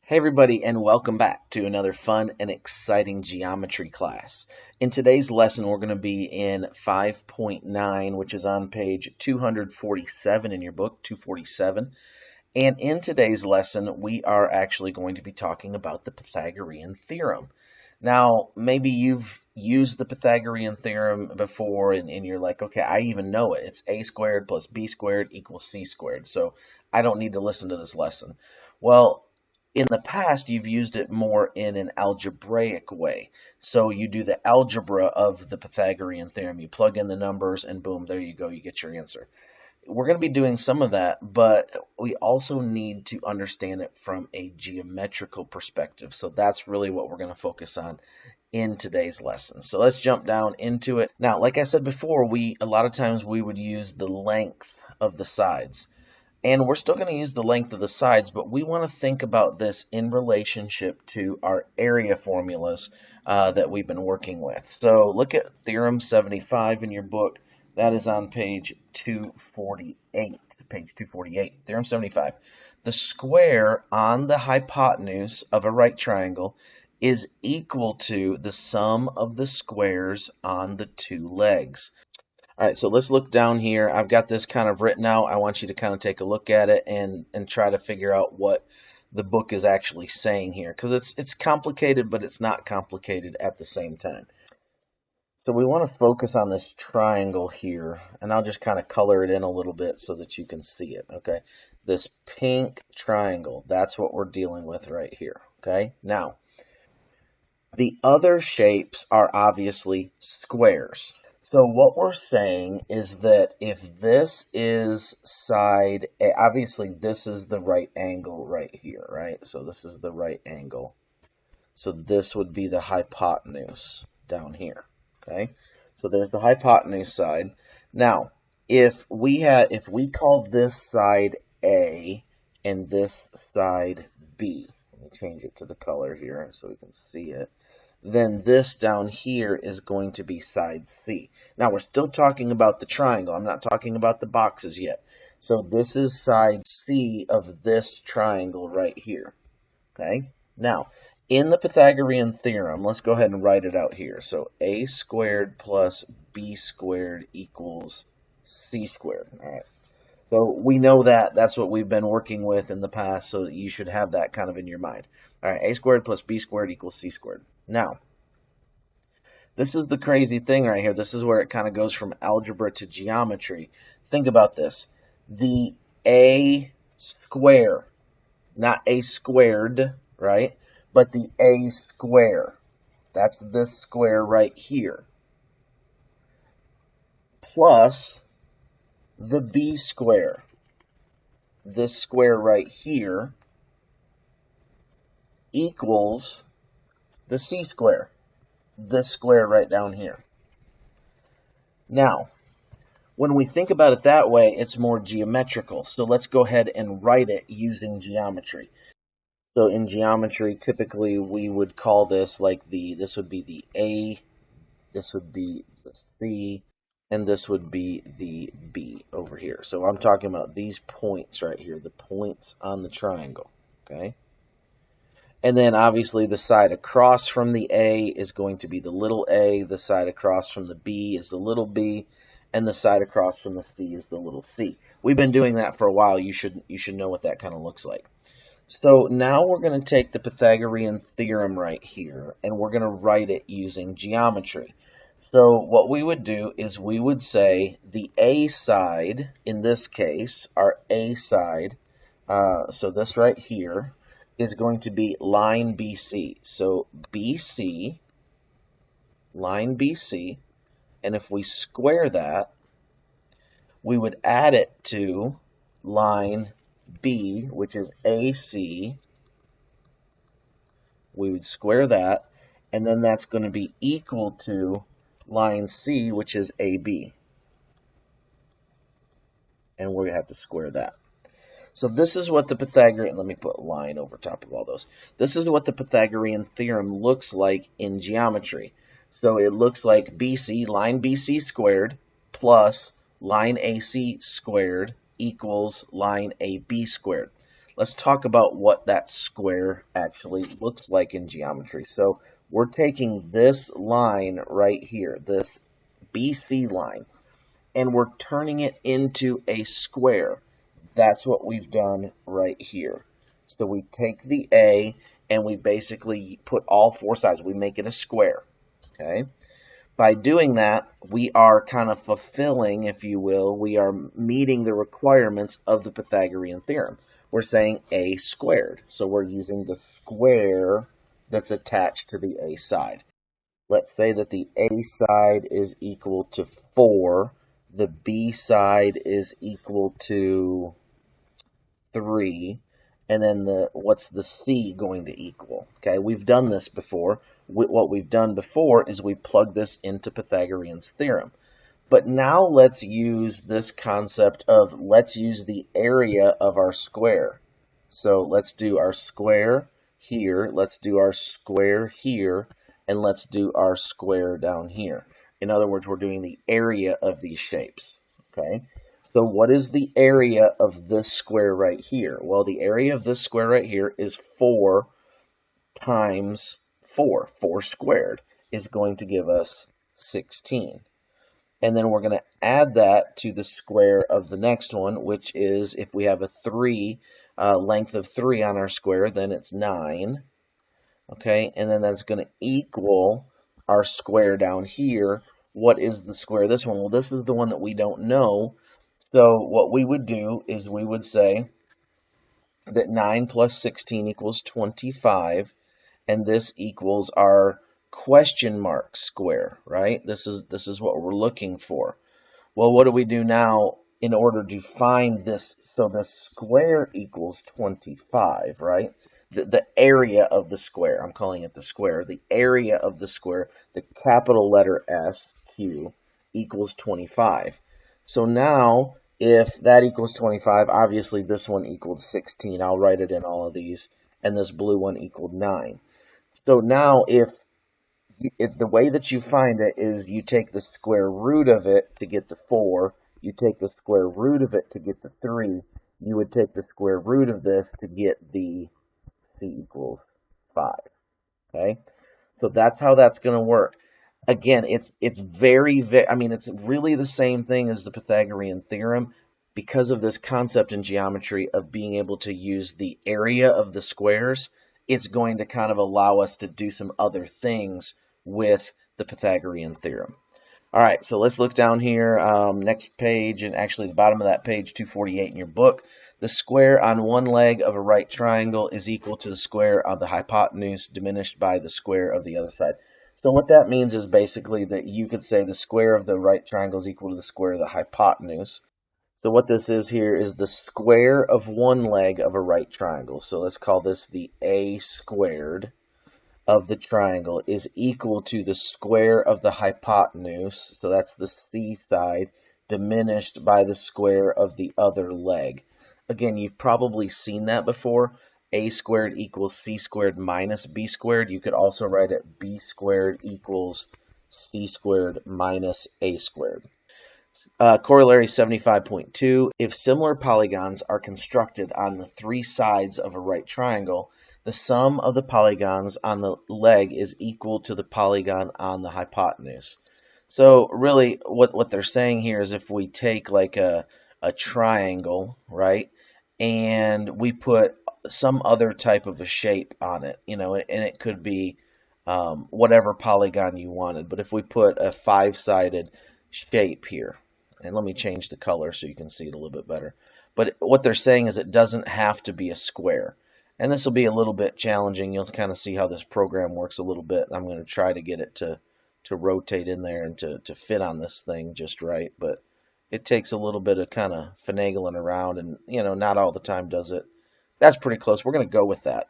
Hey everybody, and welcome back to another fun and exciting geometry class. In today's lesson, we're going to be in 5.9, which is on page 247 in your book, 247. And in today's lesson, we are actually going to be talking about the Pythagorean theorem. Now, maybe you've used the Pythagorean theorem before and you're like, okay, I even know it. It's a squared plus b squared equals c squared. So I don't need to listen to this lesson. Well, in the past, you've used it more in an algebraic way. So you do the algebra of the Pythagorean theorem. You plug in the numbers and boom, there you go, you get your answer. We're going to be doing some of that, but we also need to understand it from a geometrical perspective. So that's really what we're going to focus on in today's lesson. So let's jump down into it. Now, like I said before, a lot of times we would use the length of the sides. And we're still going to use the length of the sides, but we want to think about this in relationship to our area formulas that we've been working with. So look at Theorem 75 in your book. That is on page 248. Page 248, Theorem 75. The square on the hypotenuse of a right triangle is equal to the sum of the squares on the two legs. All right, so let's look down here. I've got this kind of written out. I want you to kind of take a look at it and try to figure out what the book is actually saying here, because it's complicated, but it's not complicated at the same time. So we want to focus on this triangle here, and I'll just kind of color it in a little bit so that you can see it, okay? This pink triangle, that's what we're dealing with right here, okay? Now, the other shapes are obviously squares. So what we're saying is that if this is side A, obviously this is the right angle right here, right? So this is the right angle. So this would be the hypotenuse down here, okay? So there's the hypotenuse side. Now, if we call this side A and this side B, let me change it to the color here so we can see it. Then this down here is going to be side C. Now, we're still talking about the triangle. I'm not talking about the boxes yet. So this is side C of this triangle right here. Okay? Now, in the Pythagorean theorem, let's go ahead and write it out here. So a squared plus b squared equals c squared. All right. So we know that. That's what we've been working with in the past, so you should have that kind of in your mind. All right, a squared plus b squared equals c squared. Now, this is the crazy thing right here. This is where it kind of goes from algebra to geometry. Think about this. The a square, not a squared, right? But the a square. That's this square right here. Plus the b square. This square right here equals the c square, this square right down here. Now, when we think about it that way, it's more geometrical. So let's go ahead and write it using geometry. So in geometry, typically we would call this like this would be the A, this would be the C, and this would be the B over here. So I'm talking about these points right here, the points on the triangle, okay? And then obviously the side across from the A is going to be the little a, the side across from the B is the little b, and the side across from the C is the little c. We've been doing that for a while. You should know what that kind of looks like. So now we're going to take the Pythagorean theorem right here, and we're going to write it using geometry. So what we would do is we would say the A side, in this case, our A side, so this right here, is going to be line BC. So BC, line BC, and if we square that, we would add it to line B, which is AC. We would square that, and then that's going to be equal to line C, which is AB. And we're going to have to square that. So this is what the Pythagorean, let me put line over top of all those. This is what the Pythagorean theorem looks like in geometry. So it looks like BC, line BC squared, plus line AC squared equals line AB squared. let's talk about what that square actually looks like in geometry. So we're taking this line right here, this BC line, and we're turning it into a square. That's what we've done right here. So we take the A and we basically put all four sides. We make it a square. Okay. By doing that, we are kind of fulfilling, if you will, we are meeting the requirements of the Pythagorean theorem. We're saying A squared. So we're using the square that's attached to the A side. Let's say that the A side is equal to 4. The B side is equal to 3. And then what's the C going to equal? Okay, we've done this before. What we've done before is we plug this into Pythagorean's theorem. But now let's use this concept of, let's use the area of our square. So let's do our square here, let's do our square here, and let's do our square down here. In other words, we're doing the area of these shapes. Okay. So what is the area of this square right here? Well, the area of this square right here is 4 times 4. 4 squared is going to give us 16. And then we're going to add that to the square of the next one, which is, if we have a 3, length of 3 on our square, then it's 9. Okay, and then that's going to equal our square down here. What is the square of this one? Well, this is the one that we don't know. So what we would do is we would say that 9 plus 16 equals 25, and this equals our question mark square, right? This is what we're looking for. Well, what do we do now in order to find this? So the square equals 25, right? The area of the square, I'm calling it the square, the area of the square, the capital letter S, Q, equals 25. So now, if that equals 25, obviously this one equaled 16. I'll write it in all of these. And this blue one equaled 9. So now, if the way that you find it is you take the square root of it to get the 4, you take the square root of it to get the 3, you would take the square root of this to get the C equals 5. Okay? So that's how that's going to work. Again, it's it's really the same thing as the Pythagorean theorem because of this concept in geometry of being able to use the area of the squares. It's going to kind of allow us to do some other things with the Pythagorean theorem. All right, so let's look down here, next page, and actually the bottom of that page, 248 in your book. The square on one leg of a right triangle is equal to the square of the hypotenuse diminished by the square of the other side. So what that means is basically that you could say the square of the right triangle is equal to the square of the hypotenuse. So what this is here is the square of one leg of a right triangle. So let's call this the A squared of the triangle is equal to the square of the hypotenuse. So that's the C side diminished by the square of the other leg. Again, you've probably seen that before. A squared equals C squared minus B squared. You could also write it B squared equals C squared minus A squared. Corollary 75.2. If similar polygons are constructed on the 3 sides of a right triangle, the sum of the polygons on the leg is equal to the polygon on the hypotenuse. So really what they're saying here is if we take like a triangle, right, and we put some other type of a shape on it, and it could be whatever polygon you wanted. But if we put a 5-sided shape here, and let me change the color so you can see it a little bit better. But what they're saying is it doesn't have to be a square. And this will be a little bit challenging. You'll kind of see how this program works a little bit. I'm going to try to get it to rotate in there and to fit on this thing just right. But it takes a little bit of kind of finagling around, and not all the time does it. That's pretty close. We're going to go with that.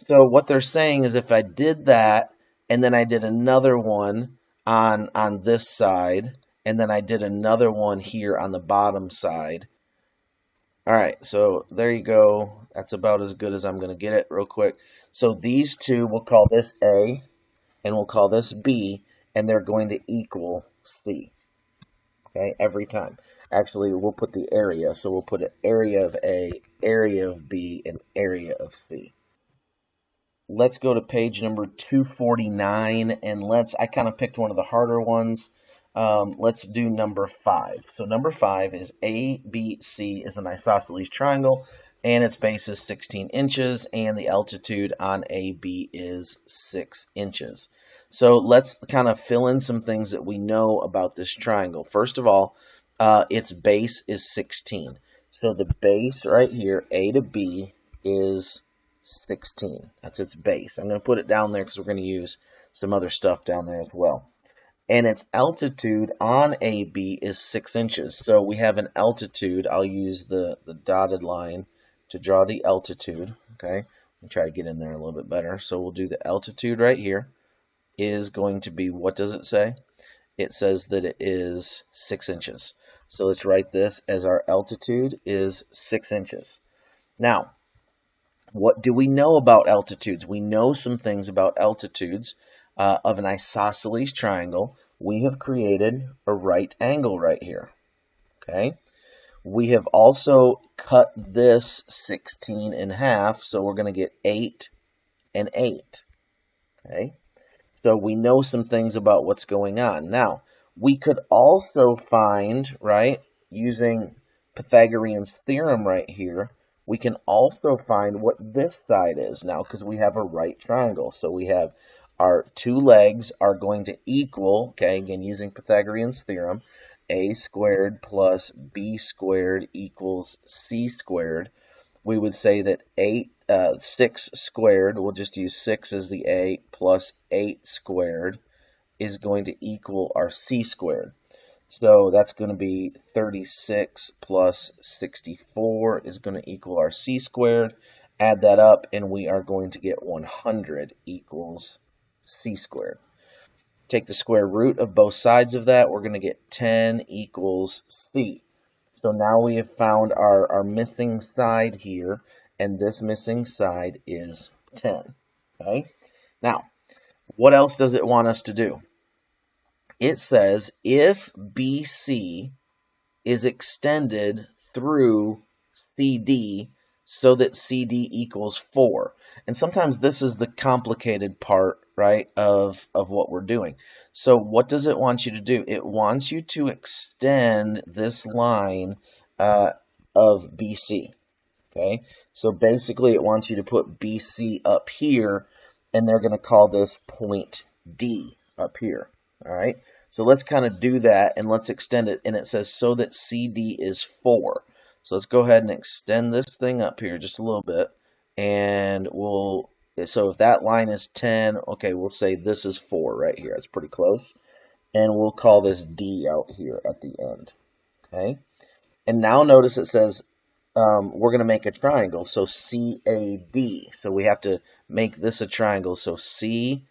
So what they're saying is if I did that and then I did another one on this side, and then I did another one here on the bottom side. All right, so there you go. That's about as good as I'm going to get it real quick. So these two, we'll call this A, and we'll call this B, and they're going to equal C. Okay, every time. Actually, we'll put the area, so we'll put an area of A area of B and area of C. Let's go to page number 249, and I kind of picked one of the harder ones. Let's do number 5. So number 5 is ABC is an isosceles triangle, and its base is 16 inches, and the altitude on AB is 6 inches. So let's kind of fill in some things that we know about this triangle. First of all, its base is 16. So the base right here, A to B, is 16. That's its base. I'm going to put it down there because we're going to use some other stuff down there as well. And its altitude on AB is 6 inches. So we have an altitude. I'll use the dotted line to draw the altitude. Okay, let me try to get in there a little bit better. So we'll do the altitude right here is going to be, what does it say? It says that it is 6 inches. So let's write this as our altitude is 6 inches. Now, what do we know about altitudes? We know some things about altitudes of an isosceles triangle. We have created a right angle right here. Okay. We have also cut this 16 in half, so we're going to get 8 and 8. Okay. So we know some things about what's going on. Now, we could also find, right, using Pythagorean's theorem right here, we can also find what this side is now because we have a right triangle. So we have our two legs are going to equal, okay, again, using Pythagorean's theorem, a squared plus b squared equals c squared. We would say that 6 squared, we'll just use 6 as the a, plus 8 squared is going to equal our c squared. So that's going to be 36 plus 64 is going to equal our c squared. Add that up, and we are going to get 100 equals c squared. Take the square root of both sides of that. We're going to get 10 equals c. So now we have found our missing side here, and this missing side is 10. Okay? Now, what else does it want us to do? It says if BC is extended through CD so that CD equals 4. And sometimes this is the complicated part, right, of what we're doing. So what does it want you to do? It wants you to extend this line of BC. Okay, so basically it wants you to put BC up here, and they're going to call this point D up here. All right, so let's kind of do that, and let's extend it. And it says so that CD is 4. So let's go ahead and extend this thing up here just a little bit, and so if that line is 10, okay, we'll say this is 4 right here. It's pretty close. And we'll call this D out here at the end. Okay, and now notice it says we're going to make a triangle, so CAD. So we have to make this a triangle, so CAD.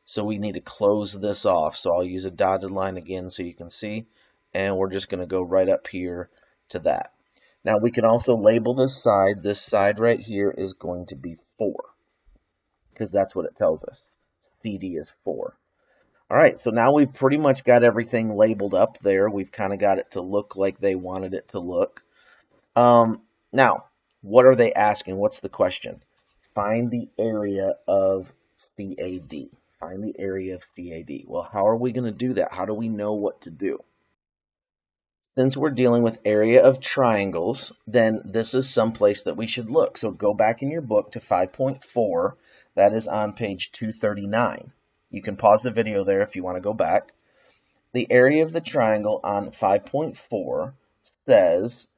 So we need to close this off. So I'll use a dotted line again so you can see. And we're just going to go right up here to that. Now we can also label this side. This side right here is going to be 4. Because that's what it tells us. CD is 4. All right, so now we've pretty much got everything labeled up there. We've kind of got it to look like they wanted it to look. Now, what are they asking? What's the question? Find the area of CAD. Find the area of CAD. Well, how are we going to do that? How do we know what to do? Since we're dealing with area of triangles, then this is someplace that we should look. So go back in your book to 5.4. That is on page 239. You can pause the video there if you want to go back. The area of the triangle on 5.4 says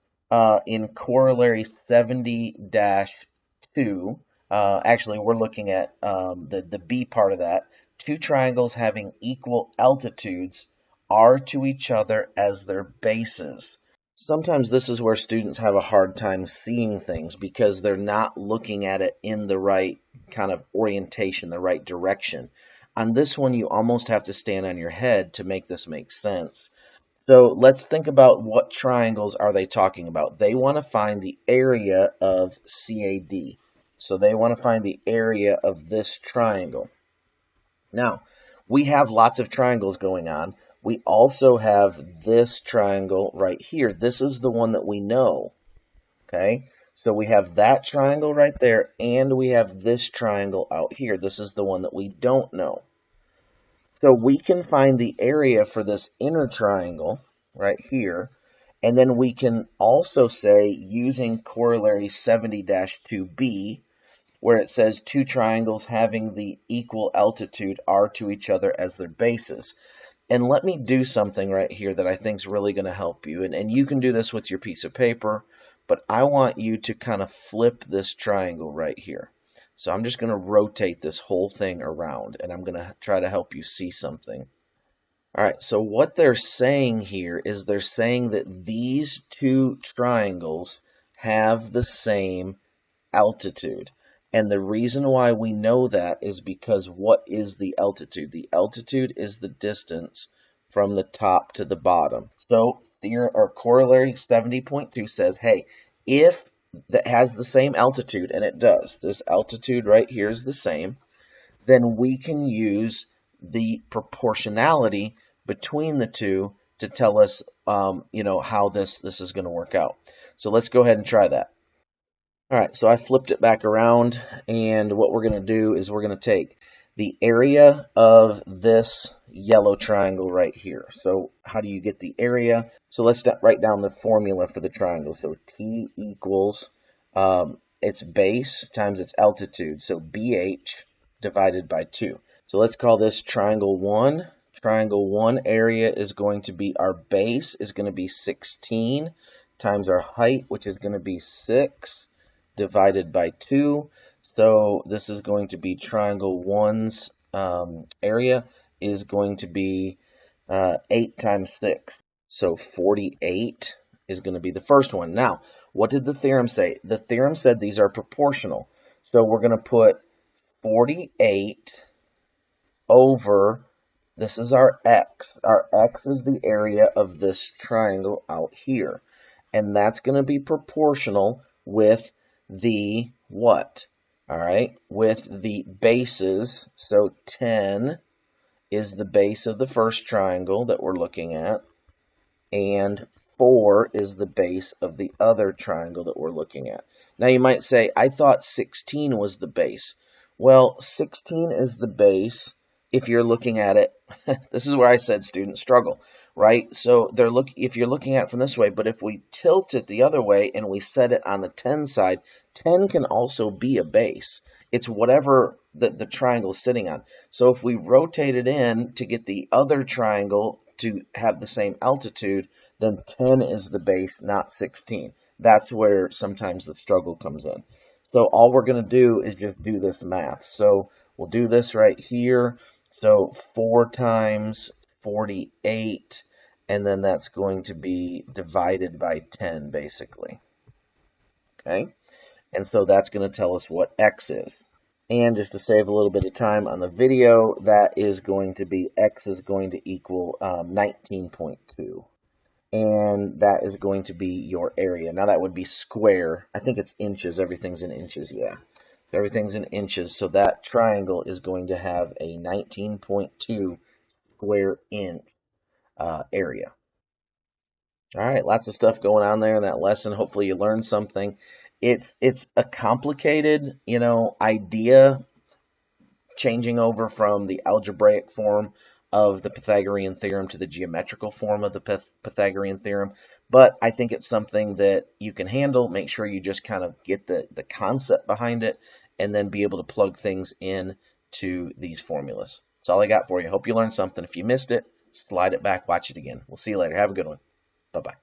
in corollary 70-2, actually we're looking at the B part of that, two triangles having equal altitudes are to each other as their bases. Sometimes this is where students have a hard time seeing things because they're not looking at it in the right kind of orientation, the right direction. On this one, you almost have to stand on your head to make this make sense. So let's think about what triangles are they talking about. They want to find the area of CAD. So they want to find the area of this triangle. Now, we have lots of triangles going on. We also have this triangle right here. This is the one that we know. Okay, so we have that triangle right there, and we have this triangle out here. This is the one that we don't know. So we can find the area for this inner triangle right here, and then we can also say, using corollary 70-2b, where it says two triangles having the equal altitude are to each other as their bases. And let me do something right here that I think is really going to help you. And you can do this with your piece of paper, but I want you to kind of flip this triangle right here. So I'm just going to rotate this whole thing around, and I'm going to try to help you see something. All right, so what they're saying here is they're saying that these two triangles have the same altitude. And the reason why we know that is because what is the altitude? The altitude is the distance from the top to the bottom. So our corollary 70.2 says, hey, if that has the same altitude, and it does, this altitude right here is the same, then we can use the proportionality between the two to tell us, how this is going to work out. So let's go ahead and try that. All right, so I flipped it back around, and what we're going to do is we're going to take the area of this yellow triangle right here. So how do you get the area? So let's write down the formula for the triangle. So T equals its base times its altitude. So BH divided by 2. So let's call this triangle 1. Triangle 1 area is going to be, our base is going to be 16 times our height, which is going to be 6. Divided by 2. So this is going to be triangle 1's area is going to be 8 times 6. So 48 is going to be the first one. Now, what did the theorem say? The theorem said these are proportional. So we're going to put 48 over, this is our x. Our x is the area of this triangle out here. And that's going to be proportional with the what? All right, with the bases. So 10 is the base of the first triangle that we're looking at, and 4 is the base of the other triangle that we're looking at. Now you might say, I thought 16 was the base. Well, 16 is the base if you're looking at it. This is where I said students struggle, right? So if you're looking at it from this way, but if we tilt it the other way and we set it on the 10 side, 10 can also be a base. It's whatever the triangle is sitting on. So if we rotate it in to get the other triangle to have the same altitude, then 10 is the base, not 16. That's where sometimes the struggle comes in. So all we're going to do is just do this math. So we'll do this right here. So 4 times 48, and then that's going to be divided by 10, basically. Okay? And so that's going to tell us what x is. And just to save a little bit of time on the video, that is going to be, x is going to equal 19.2. And that is going to be your area. Now that would be square. I think it's inches. Everything's in inches, yeah. Everything's in inches. So that triangle is going to have a 19.2 square inch area. All right, lots of stuff going on there in that lesson. Hopefully you learned something. It's a complicated, idea, changing over from the algebraic form of the Pythagorean theorem to the geometrical form of the Pythagorean theorem. But I think it's something that you can handle. Make sure you just kind of get the concept behind it and then be able to plug things in to these formulas. That's all I got for you. Hope you learned something. If you missed it, slide it back, watch it again. We'll see you later. Have a good one. Bye-bye.